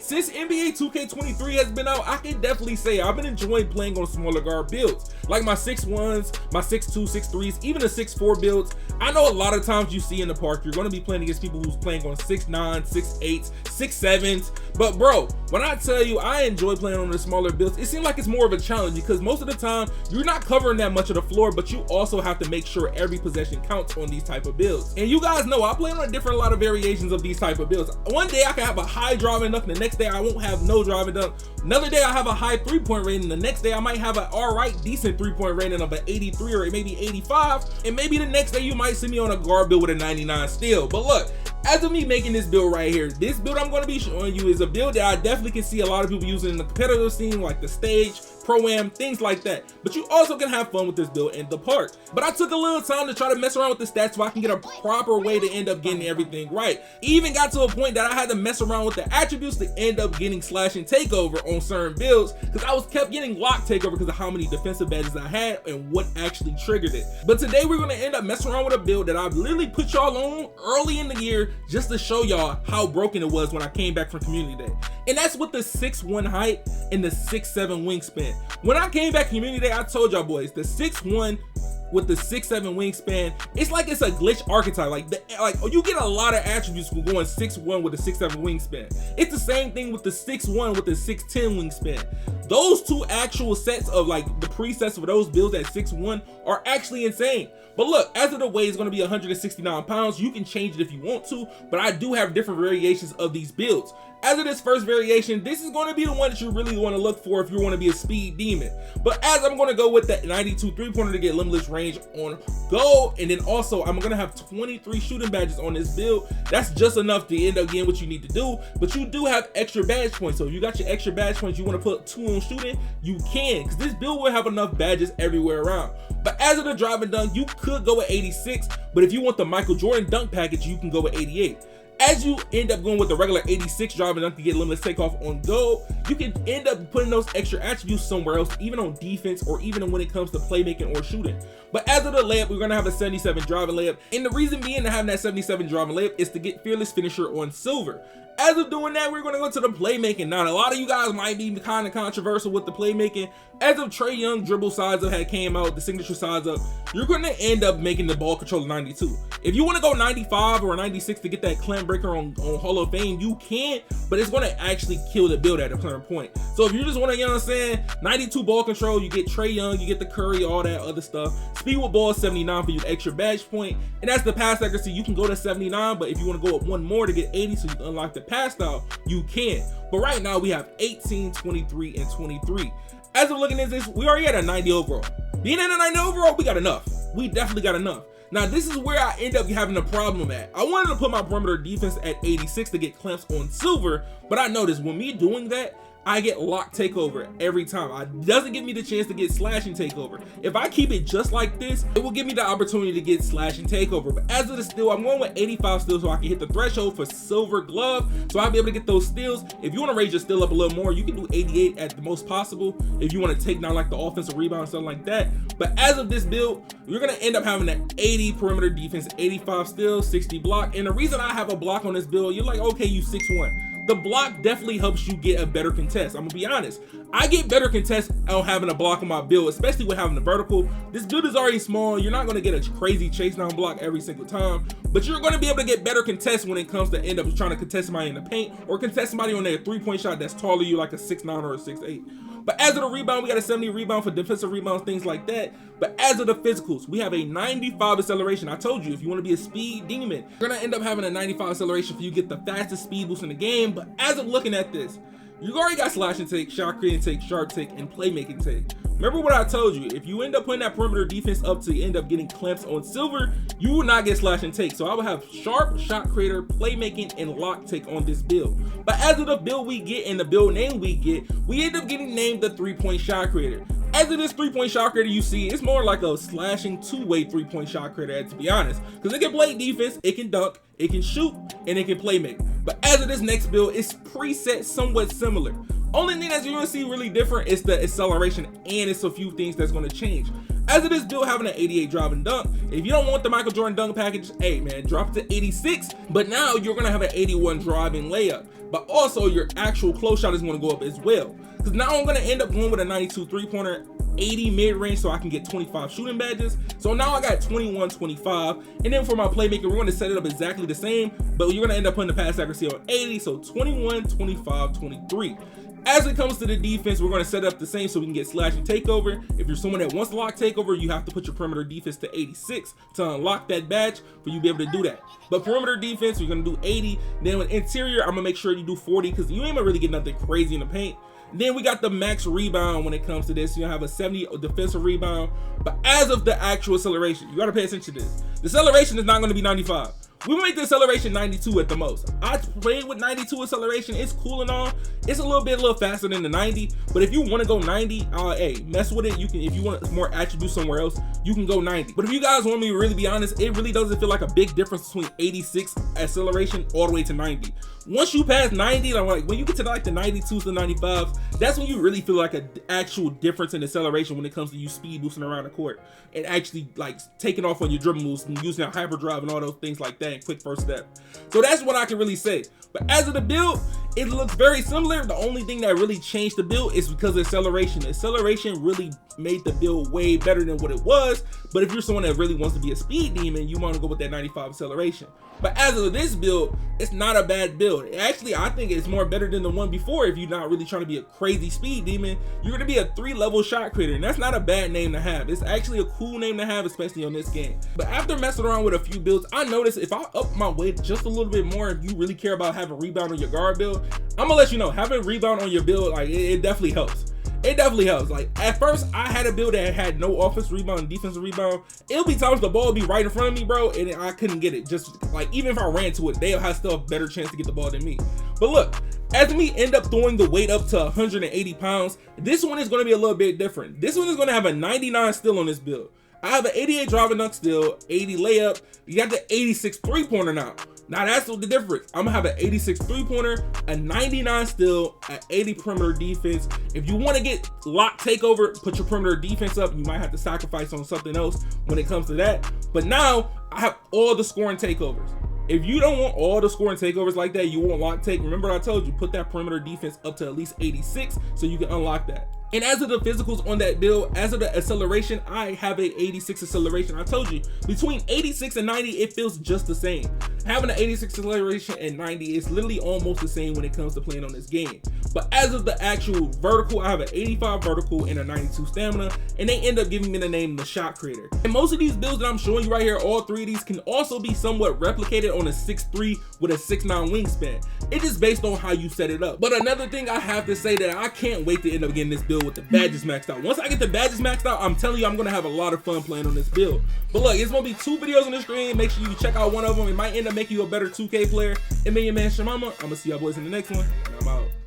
Since NBA 2K23 has been out, I can definitely say I've been enjoying playing on smaller guard builds, like my 6'1s, my 6'2", 6'3s, even the 6'4 builds. I know a lot of times you see in the park, you're going to be playing against people who's playing on 6'9", 6'8s, 6'7s, but bro, when I tell you I enjoy playing on the smaller builds, it seems like it's more of a challenge because most of the time you're not covering that much of the floor, but you also have to make sure every possession counts on these type of builds. And you guys know I play on a lot of variations of these type of builds. One day I can have a high driving dunk, the next day I won't have no driving dunk. Another day I have a high 3-point rating, the next day I might have an alright decent 3-point rating of an 83 or maybe 85, and maybe the next day you might see me on a guard build with a 99 still. But look, as of me making this build right here, this build I'm going to be showing you is a build that I definitely can see a lot of people using in the competitive scene, like the stage, pro-am, things like that. But you also can have fun with this build in the park. But I took a little time to try to mess around with the stats so I can get a proper way to end up getting everything right. Even got to a point that I had to mess around with the attributes to end up getting slash and takeover on certain builds, because I was kept getting lock takeover because of how many defensive badges I had and what actually triggered it. But today we're going to end up messing around with a build that I've literally put y'all on early in the year just to show y'all how broken it was when I came back from community day. And that's with the 6'1 height and the 6'7 wingspan. When I came back community day, I told y'all boys, the 6'1 with the 6'7 wingspan, it's like it's a glitch archetype. Like you get a lot of attributes from going 6'1 with a 6'7 wingspan. It's the same thing with the 6'1 with the 6'10 wingspan. Those two actual sets of like the presets for those builds at 6'1 are actually insane. But look, as of the way it's going to be 169 pounds, you can change it if you want to, but I do have different variations of these builds. As of this first variation, this is going to be the one that you really want to look for if you want to be a speed demon. But as I'm going to go with that 92 3-pointer to get limitless range on go, and then also I'm going to have 23 shooting badges on this build. That's just enough to end up getting what you need to do, but you do have extra badge points. So if you got your extra badge points, you want to put 2 on shooting, you can, because this build will have enough badges everywhere around. But as of the driving dunk, you could go with 86, but if you want the Michael Jordan dunk package, you can go with 88. As you end up going with the regular 86 driving dunk to get limitless takeoff on go, you can end up putting those extra attributes somewhere else, even on defense or even when it comes to playmaking or shooting. But as of the layup, we're going to have a 77 driving layup, and the reason being to having that 77 driving layup is to get fearless finisher on silver. As of doing that, we're going to go to the playmaking. Now, a lot of you guys might be kind of controversial with the playmaking. As of Trae Young dribble size up had came out, the signature size up, you're going to end up making the ball control 92. If you want to go 95 or 96 to get that clamp breaker on Hall of Fame, you can, but it's going to actually kill the build at a certain point. So if you just want to, you know what I'm saying, 92 ball control, you get Trae Young, you get the Curry, all that other stuff. Speed with ball 79 for your extra badge point, and that's the pass accuracy. You can go to 79, but if you want to go up one more to get 80 so you can unlock the pass style, you can. But right now we have 18, 23, and 23. As of looking at this, we already at a 90 overall. Being at a 90 overall, we got enough. We definitely got enough. Now this is where I end up having a problem at. I wanted to put my perimeter defense at 86 to get clamps on silver, but I noticed when me doing that, I get lock takeover every time. It doesn't give me the chance to get slash and takeover. If I keep it just like this, it will give me the opportunity to get slash and takeover. But as of the steal, I'm going with 85 steals so I can hit the threshold for silver glove, so I'll be able to get those steals. If you want to raise your steal up a little more, you can do 88 at the most possible if you want to take down like the offensive rebound, something like that. But as of this build, you're going to end up having an 80 perimeter defense, 85 steals, 60 block. And the reason I have a block on this build, you're like, okay, you 6'1". The block definitely helps you get a better contest. I'm gonna be honest. I get better contests on having a block on my build, especially with having the vertical. This build is already small. You're not gonna get a crazy chase down block every single time, but you're gonna be able to get better contests when it comes to end up trying to contest somebody in the paint or contest somebody on their 3-point shot that's taller than you, like a 6'9" or a 6'8". But as of the rebound, we got a 70 rebound for defensive rebounds, things like that. But as of the physicals, we have a 95 acceleration. I told you, if you want to be a speed demon, you're going to end up having a 95 acceleration for you to get the fastest speed boost in the game. But as of looking at this, you already got slash and take, shot creating take, sharp take, and playmaking take. Remember what I told you, if you end up putting that perimeter defense up to end up getting clamps on silver, you will not get slash and take. So I will have sharp, shot creator, playmaking, and lock take on this build. But as of the build we get and the build name we get, we end up getting named the 3-point shot creator. As of this 3-point shot creator you see, it's more like a slashing 2-way 3-point shot creator, to be honest. Because it can play defense, it can dunk, it can shoot, and it can play make. But as of this next build, it's preset somewhat similar. Only thing that you're gonna see really different is the acceleration, and it's a few things that's gonna change. As of this build having an 88 drive and dunk, if you don't want the Michael Jordan dunk package, hey man, drop it to 86, but now you're gonna have an 81 driving layup. but also your actual close shot is going to go up as well. Because now I'm going to end up going with a 92 3-pointer, 80 mid-range, so I can get 25 shooting badges. So now I got 21, 25. And then for my playmaker, we're going to set it up exactly the same, but you're going to end up putting the pass accuracy on 80. So 21, 25, 23. As it comes to the defense, we're going to set it up the same so we can get slash and takeover. If you're someone that wants to lock takeover, you have to put your perimeter defense to 86 to unlock that badge for you to be able to do that. But perimeter defense, you're going to do 80. Then with interior, I'm going to make sure you do 40 because you ain't going to really get nothing crazy in the paint. Then we got the max rebound when it comes to this. You'll have a 70 defensive rebound. But as of the actual acceleration, you got to pay attention to this. The acceleration is not going to be 95. We will make the acceleration 92 at the most. I played with 92 acceleration. It's cool and all. It's a little faster than the 90. But if you want to go 90, hey, mess with it. You can, if you want more attributes somewhere else, you can go 90. But if you guys want me to really be honest, it really doesn't feel like a big difference between 86 acceleration all the way to 90. Once you pass 90, like when you get to like the 92s to 95s, that's when you really feel like an actual difference in acceleration when it comes to you speed boosting around the court and actually like taking off on your dribble moves and using a hyperdrive and all those things like that and quick first step. So that's what I can really say. But as of the build, it looks very similar. The only thing that really changed the build is because of acceleration. The acceleration really made the build way better than what it was. But if you're someone that really wants to be a speed demon, you want to go with that 95 acceleration. But as of this build, it's not a bad build. Actually, I think it's more better than the one before. If you're not really trying to be a crazy speed demon, you're going to be a 3-level shot creator. And that's not a bad name to have. It's actually a cool name to have, especially on this game. But after messing around with a few builds, I noticed if I up my weight just a little bit more, if you really care about having rebound on your guard build, I'm going to let you know, having rebound on your build, like it definitely helps. It definitely helps. Like at first I had a build that had no offensive rebound and defensive rebound. It'll be times the ball would be right in front of me, bro, and I couldn't get it. Just like even if I ran to it, they'll have still a better chance to get the ball than me. But look, as we end up throwing the weight up to 180 pounds, this one is going to be a little bit different. This one is going to have a 99 still on this build. I have an 88 driving dunk still, 80 layup. You got the 86 3-pointer now. Now that's the difference. I'm gonna have an 86 3-pointer, a 99 still, an 80 perimeter defense. If you want to get lock takeover, put your perimeter defense up. You might have to sacrifice on something else when it comes to that. But now I have all the scoring takeovers. If you don't want all the scoring takeovers like that, you want lock take. Remember I told you, put that perimeter defense up to at least 86 so you can unlock that. And as of the physicals on that build, as of the acceleration, I have a 86 acceleration. I told you, between 86 and 90, it feels just the same. Having an 86 acceleration and 90 is literally almost the same when it comes to playing on this game. But as of the actual vertical, I have an 85 vertical and a 92 stamina, and they end up giving me the name the Shot Creator. And most of these builds that I'm showing you right here, all three of these can also be somewhat replicated on a 6'3 with a 6'9 wingspan. It is based on how you set it up. But another thing I have to say that I can't wait to end up getting this build with the badges maxed out. Once I get the badges maxed out, I'm telling you, I'm gonna have a lot of fun playing on this build. But look, it's gonna be 2 videos on the screen. Make sure you check out one of them. It might end up making you a better 2K player. And me, your man ChaMoma. I'm gonna see y'all boys in the next one. And I'm out.